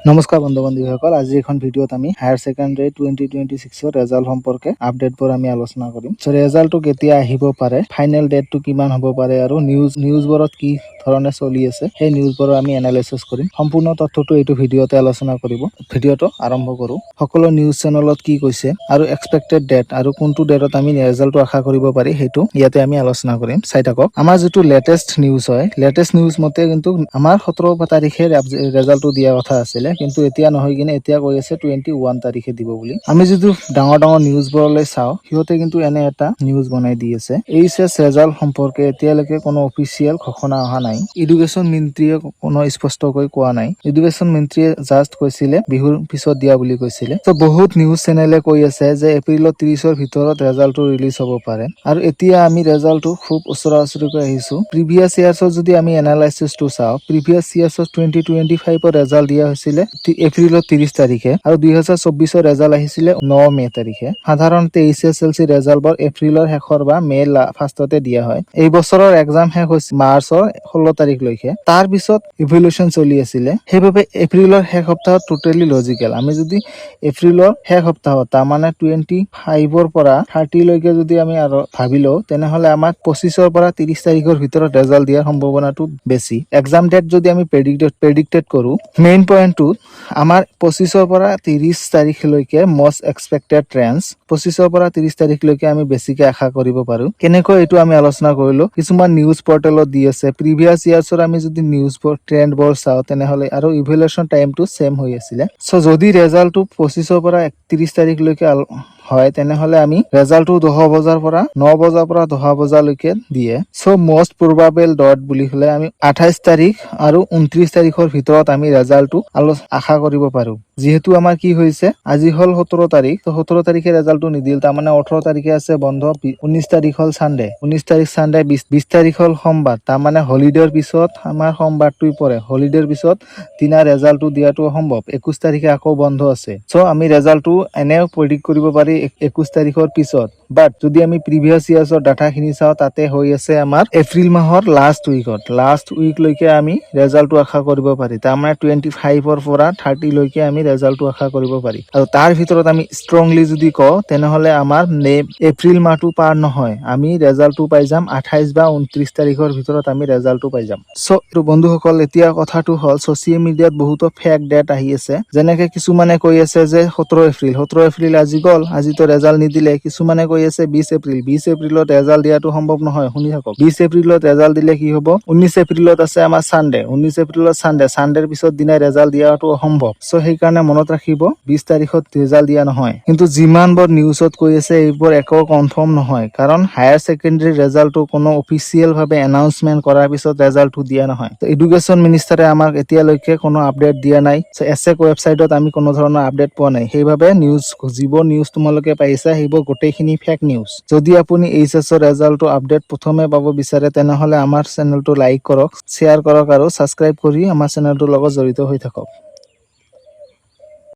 নমস্কাৰ বন্ধু বান্ধৱীসকল, আজি এখন ভিডিঅ'ত আমি হায়াৰ ছেকেণ্ডাৰী 2026 ৰেজাল্ট সম্পৰ্কে আপডেটবোৰ আমি আলোচনা কৰিম। ৰেজাল্টটো কেতিয়া আহিব পাৰে, ফাইনেল ডেটটো কিমান হ'ব পাৰে আৰু নিউজবোৰত কি ধৰণে চলি আছে সেই নিউজবোৰৰ আমি এনালাইচিছ কৰিম। সম্পূৰ্ণ তথ্যটো এইটো ভিডিঅ'তে আলোচনা কৰিব। ভিডিঅ'টো আৰম্ভ কৰোঁ। সকলো নিউজ চেনেলত কি কৈছে আৰু এক্সপেক্টেড ডেট আৰু কোনটো ডেটত আমি ৰেজাল্টটো আশা কৰিব পাৰি সেইটো ইয়াতে আমি আলোচনা কৰিম। চাই থাকক। আমাৰ যিটো লেটেষ্ট নিউজ হয়, লেটেষ্ট নিউজ মতে কিন্তু আমাৰ 17 তাৰিখে ৰেজাল্টটো দিয়া কথা আছিলে, কিন্তু এতিয়া নহয় কিনে এতিয়া কৈ আছে 21 তাৰিখে দিব বুলি। আমি যদি ডাঙৰ নিউজবোৰলৈ চাওঁ, সিহঁতে কিন্তু এনে এটা নিউজ বনাই দি আছে। এইচএছ ৰেজাল্ট সম্পৰ্কে এতিয়ালৈকে কোনো অফিচিয়েল ঘোষণা অহা নাই। এডুকেশ্যন মন্ত্ৰীয়ে কোনো স্পষ্টকৈ কোৱা নাই। এডুকেশ্যন মন্ত্ৰীয়ে জাষ্ট কৈছিলে বিহুৰ পিছত দিয়া বুলি কৈছিলে। বহুত নিউজ চেনেলে কৈ আছে যে এপ্ৰিলৰ 30ৰ ভিতৰত ৰেজাল্টটো ৰিলিজ হ'ব পাৰে। আৰু এতিয়া আমি ৰেজাল্টটো খুব ওচৰা-ওচৰিকৈ আহিছো। প্ৰিভিয়াছ ইয়াৰ্ছৰ যদি আমি এনালাইচিছটো চাওঁ, প্ৰিভিয়াছ ইয়াৰ্ছৰ 2025ৰ ৰেজাল্ট দিয়া হৈছিলে এপ্ৰিলৰ 30 তাৰিখে আৰু 2024ৰ ৰেজাল্ট আহিছিলে 9 মে তাৰিখে। সাধাৰণতে এইচএছএলচি ৰেজাল্টবোৰ এপ্ৰিলৰ শেষৰ বা মে ফাৰ্ষ্টতে দিয়া হয়। এই বছৰৰ এক্সাম শেষ হৈছে মাৰ্চৰ 16 তাৰিখলৈকে। তাৰ পিছত ইভলিউচন চলি আছিলে, সেইবাবে এপ্ৰিলৰ শেষ সপ্তাহত টোটেলি লজিকেল। আমি যদি এপ্ৰিলৰ শেষ সপ্তাহত তাৰমানে 25ৰ পৰা 30 লৈকে যদি আমি আৰু ভাবি লওঁ, তেনেহলে আমাৰ 25ৰ পৰা 30 তাৰিখৰ ভিতৰত ৰেজাল্ট দিয়াৰ সম্ভাৱনাটো বেছি। এক্সাম ডেট যদি আমি প্ৰেডিক্টেড কৰো, মেইন পইণ্টটো আমাৰ 25ৰ পৰা 30 তাৰিখলৈকে মষ্ট এক্সপেক্টেড ট্ৰেণ্ডছ, 25ৰ পৰা 30 তাৰিখলৈকে আমি বেছিকে আশা কৰিব পাৰো। কেনেকৈ এইটো আমি আলোচনা কৰিলো। কিছুমান নিউজ পৰ্টেলত দি আছে প্ৰিভিয়াছ ইয়াৰ্ছৰ আমি যদি নিউজবোৰ ট্ৰেণ্ডবোৰ চাওঁ, তেনেহলে আৰু ইভলিউচন টাইমটো সেম হৈ আছিলে। যদি ৰেজাল্টটো 25ৰ পৰা 31 তাৰিখলৈকে হয়, তেনেহলে আমি ৰেজাল্টটো 9 বজাৰ পৰা 10 বজালৈকে দিয়ে। মষ্ট প্ৰবাবল ডট বুলি হলে আমি 28 তাৰিখ আৰু 29 তাৰিখৰ ভিতৰত আমি ৰেজাল্টটো আশা কৰিব পাৰো। যিহেতু আমাৰ কি হৈছে, আজি হল 17 তাৰিখ, 17 তাৰিখে ৰেজাল্টটো নিদিল, তাৰমানে 18 তাৰিখে আছে বন্ধ, 19 তাৰিখ হল চানডে, 19 তাৰিখ চানডে, 20 তাৰিখ হল সোমবাৰ, তাৰমানে হলিডেৰ পিছত আমাৰ সোমবাৰটোই পৰে। হলিডেৰ পিছত দিনা ৰেজাল্টটো দিয়াটো অসম্ভৱ। 21 তাৰিখে আকৌ বন্ধ আছে। আমি ৰেজাল্টটো এনেও প্ৰেডিক্ট কৰিব পাৰি 21 তাৰিখৰ পিছত। বাট যদি আমি প্ৰিভিয়াছ ইয়াৰ্ছৰ ডাটাখিনি চাওঁ, তাতে হৈ আছে আমাৰ এপ্ৰিল মাহৰ লাষ্ট উইকলৈকে আমি ৰেজাল্টটো আশা কৰিব পাৰি। তাৰমানে 25ৰ পৰা 30 লৈকে আমি ৰেজাল্টটো আশা কৰিব পাৰি। আৰু তাৰ ভিতৰত আমি ষ্ট্ৰংলি যদি কওঁ, তেনেহলে আমাৰ এপ্ৰিল মাহটো পাৰ নহয়, আমি ৰেজাল্টটো পাই যাম 28 বা 29 তাৰিখৰ ভিতৰত আমি ৰেজাল্টটো পাই যাম। বন্ধুসকল, এতিয়া কথাটো হ'ল ছচিয়েল মিডিয়াত বহুতো ফেক ডেট আহি আছে। যেনেকে কিছুমানে কৈ আছে যে 17 এপ্ৰিল আজি গ'ল, আজিতো ৰেজাল্ট নিদিলে। কিছুমানে কৈ আছে 20 এপ্ৰিলত ৰেজাল্ট দিয়াটো সম্ভৱ নহয়। শুনি থাকক, 20 এপ্ৰিলত ৰেজাল্ট দিলে কি হ'ব, 19 এপ্ৰিলত আছে আমাৰ চানডে, 19 এপ্ৰিলত চানডেৰ পিছত দিনাই ৰেজাল্ট দিয়াটো অসম্ভৱ। সেইকাৰণে মনত ৰাখিব, 20 তাৰিখত ৰেজাল্ট দিয়া নহয়। কিন্তু যিমানবোৰ নিউজত কৈ আছে এইবোৰ একো কনফাৰ্ম নহয়, কাৰণ হায়াৰ ছেকেণ্ডাৰী ৰেজাল্টটো কোনো অফিচিয়েল ভাৱে এনাউন্সমেন্ট কৰাৰ পিছত ৰেজাল্টটো দিয়া নহয়। এডুকেশ্যন মিনিষ্টাৰে আমাক এতিয়ালৈকে কোনো আপডেট দিয়া নাই। এছেক ৱেবছাইটত আমি কোনো ধৰণৰ আপডেট পোৱা নাই। সেইবাবে যিবোৰ নিউজ তোমালোকে পাইছা, সেইবোৰ গোটেইখিনি ফেক নিউজ। যদি আপুনি এইচএছৰ ৰেজাল্টটো আপডেট প্ৰথমে পাব বিচাৰে, তেনেহলে আমাৰ চেনেলটো লাইক কৰক, শ্বেয়াৰ কৰক আৰু ছাবস্ক্ৰাইব কৰি আমাৰ চেনেলটোৰ লগত জড়িত হৈ থাকক।